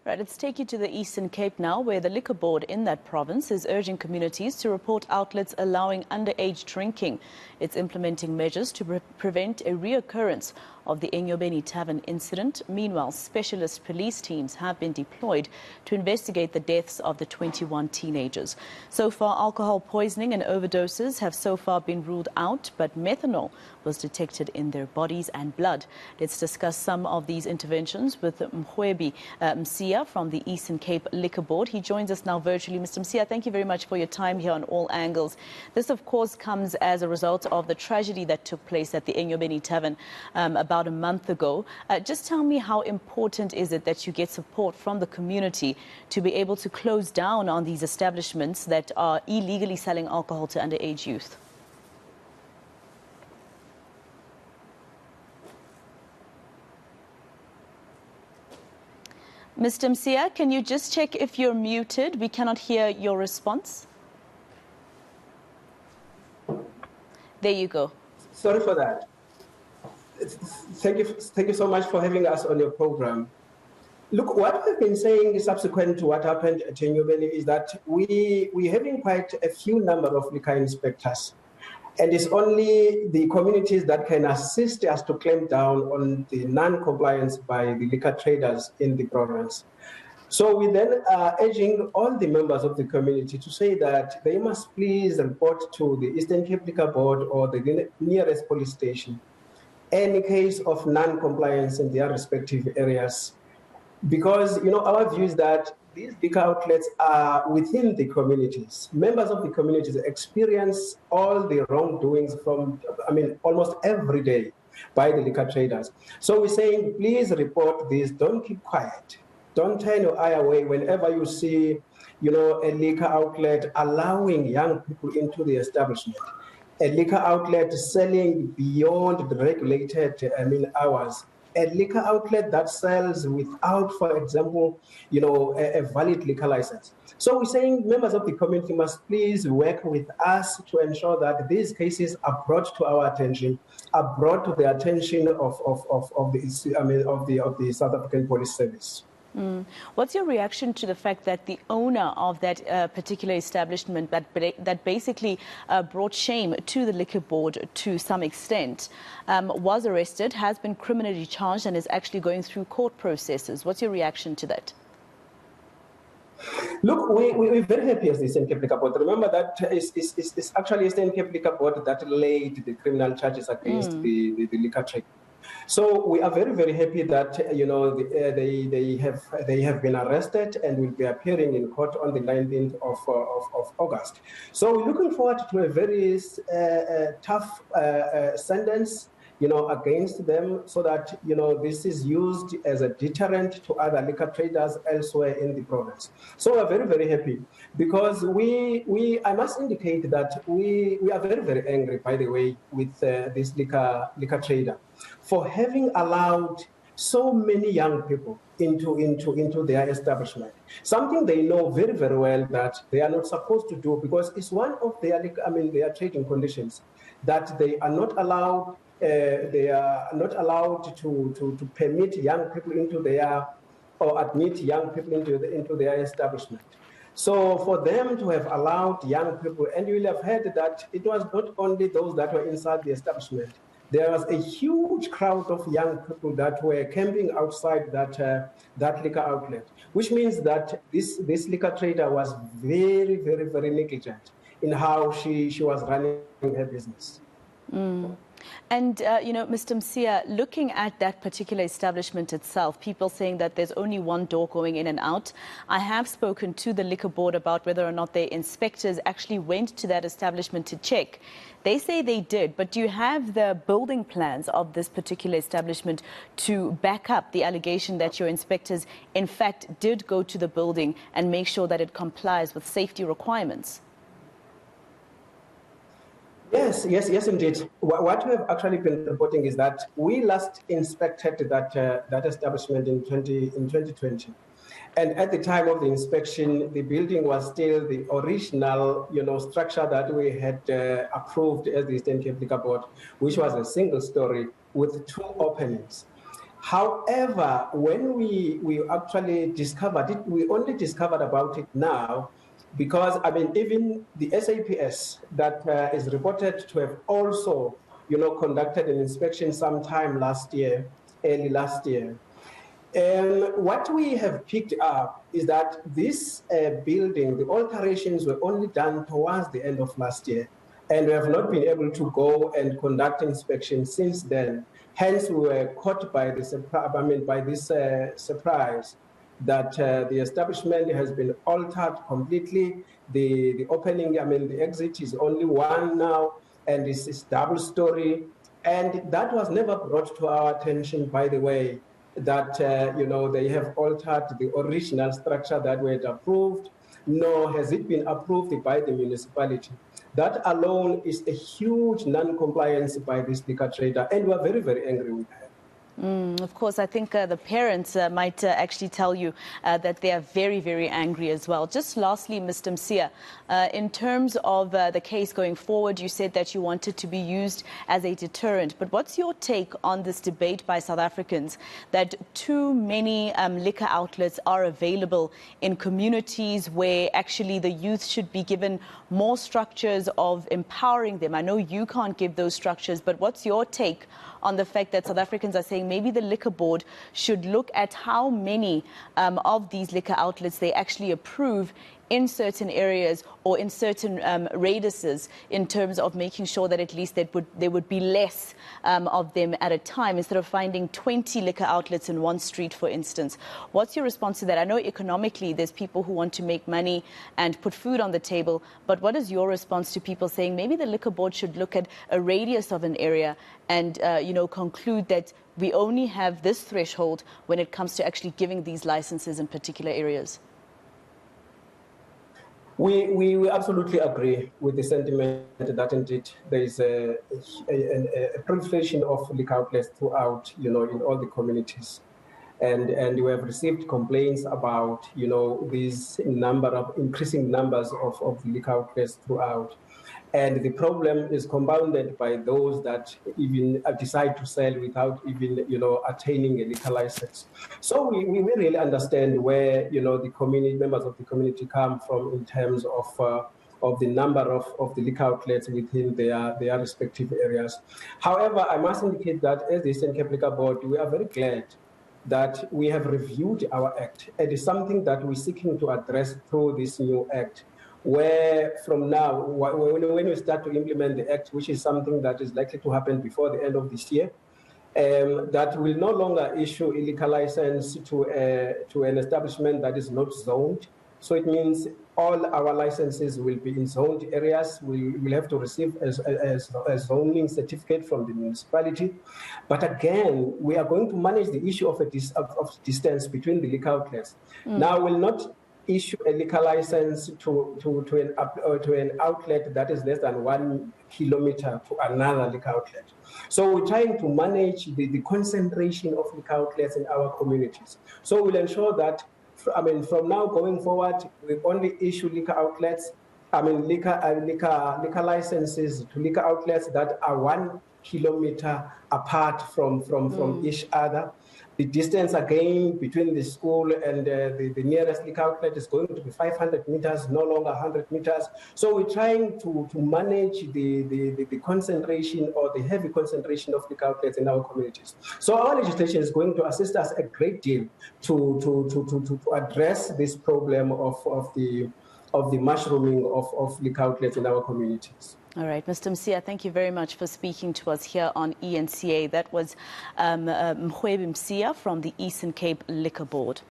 Right, let's take you to the Eastern Cape now, where the Liquor Board in that province is urging communities to report outlets allowing underage drinking. It's implementing measures to prevent a reoccurrence of the Mgwebi Tavern incident. Meanwhile, specialist police teams have been deployed to investigate the deaths of the 21 teenagers. So far, alcohol poisoning and overdoses have so far been ruled out, but methanol was detected in their bodies and blood. Let's discuss some of these interventions with Mgwebi Msiya from the Eastern Cape Liquor Board. He joins us now virtually. Mr. Msiya, thank you very much for your time here on All Angles. This, of course, comes as a result of the tragedy that took place at the Mgwebi Tavern about a month ago. Just tell me, how important is it that you get support from the community to be able to close down on these establishments that are illegally selling alcohol to underage youth? Mr. Msiya, can you just check if you're muted? We cannot hear your response. There you go. Sorry for that. Thank you so much for having us on your program. Look, what we've been saying subsequent to what happened at Mgwebi is that we're having quite a few number of liquor inspectors. And it's only the communities that can assist us to clamp down on the non-compliance by the liquor traders in the province. So we then are urging all the members of the community to say that they must please report to the Eastern Cape Liquor Board or the nearest police station any case of non-compliance in their respective areas. Because, our view is that these liquor outlets are within the communities. Members of the communities experience all the wrongdoings from, almost every day by the liquor traders. So we're saying, please report this, don't keep quiet. Don't turn your eye away whenever you see, a liquor outlet allowing young people into the establishment. A liquor outlet selling beyond the regulated, hours. A liquor outlet that sells without, for example, a valid liquor license. So we're saying members of the community must please work with us to ensure that these cases are brought to our attention, are brought to the attention of the South African Police Service. What's your reaction to the fact that the owner of that particular establishment that basically brought shame to the Liquor Board to some extent was arrested, has been criminally charged and is actually going through court processes? What's your reaction to that? Look, we're very happy as the Eastern Cape Liquor Board. Remember that it's actually Eastern Cape Liquor Board that laid the criminal charges against the liquor trade. So we are very, very happy that they have been arrested and will be appearing in court on the 19th of August. So we're looking forward to a very tough sentence, against them, so that this is used as a deterrent to other liquor traders elsewhere in the province. So we're very, very happy because I must indicate that we are very, very angry, by the way, with this liquor trader for having allowed so many young people into their establishment. Something they know very, very well that they are not supposed to do, because it's one of their trading conditions that they are not allowed. They are not allowed to permit young people into their, or admit young people into their establishment. So for them to have allowed young people, and you will have heard that it was not only those that were inside the establishment. There was a huge crowd of young people that were camping outside that liquor outlet, which means that this liquor trader was very, very, very negligent in how she was running her business. And, Mr. Msiya, looking at that particular establishment itself, people saying that there's only one door going in and out. I have spoken to the Liquor Board about whether or not their inspectors actually went to that establishment to check. They say they did, but do you have the building plans of this particular establishment to back up the allegation that your inspectors, in fact, did go to the building and make sure that it complies with safety requirements? Yes, indeed. What we have actually been reporting is that we last inspected that establishment in 2020. And at the time of the inspection, the building was still the original, structure that we had approved as the Eastern Cape Liquor Board, which was a single story with 2 openings. However, when we actually discovered it, we only discovered about it now because, I mean, even the SAPS that is reported to have also, conducted an inspection sometime last year, early last year. What we have picked up is that this building, the alterations were only done towards the end of last year, and we have not been able to go and conduct inspections since then. Hence, we were caught by this surprise that the establishment has been altered completely. The opening, the exit is only one now, and it's double story. And that was never brought to our attention, by the way, that, they have altered the original structure that we had approved, nor has it been approved by the municipality. That alone is a huge non-compliance by this liquor trader, and we're very, very angry with her. Of course, I think the parents might actually tell you that they are very, very angry as well. Just lastly, Mr. Msiya, in terms of the case going forward, you said that you want it to be used as a deterrent. But what's your take on this debate by South Africans that too many liquor outlets are available in communities where actually the youth should be given more structures of empowering them? I know you can't give those structures, but what's your take on the fact that South Africans are saying maybe the liquor board should look at how many of these liquor outlets they actually approve in certain areas or in certain radiuses, in terms of making sure that at least there would be less of them at a time, instead of finding 20 liquor outlets in one street, for instance. What's your response to that? I know economically there's people who want to make money and put food on the table, but what is your response to people saying maybe the liquor board should look at a radius of an area and conclude that we only have this threshold when it comes to actually giving these licenses in particular areas? We absolutely agree with the sentiment that indeed there is a proliferation of liquor outlets throughout, in all the communities. And we have received complaints about, these increasing numbers of liquor outlets throughout. And the problem is compounded by those that even decide to sell without even, attaining a liquor license. So we really understand where, the community members of the community come from in terms of the number of the liquor outlets within their respective areas. However, I must indicate that as the eNCA Liquor Board, we are very glad that we have reviewed our act. It is something that we're seeking to address through this new act, where from now, when we start to implement the act, which is something that is likely to happen before the end of this year, that will no longer issue a liquor license to an establishment that is not zoned. So it means all our licenses will be in zoned areas. We will have to receive a zoning certificate from the municipality. But again, we are going to manage the issue of distance between the liquor outlets. Now, we'll not issue a liquor license to an outlet that is less than 1 kilometer to another liquor outlet. So we're trying to manage the concentration of liquor outlets in our communities. So we'll ensure that, from now going forward, we only issue liquor licenses to liquor outlets that are 1 kilometer apart from each other. The distance, again, between the school and the nearest liquor outlet is going to be 500 meters, no longer 100 meters. So we're trying to manage the concentration or the heavy concentration of liquor outlets in our communities. So our legislation is going to assist us a great deal to address this problem of the mushrooming of liquor outlets in our communities. All right, Mr. Msiya, thank you very much for speaking to us here on eNCA. That was Mgwebi Msiya from the Eastern Cape Liquor Board.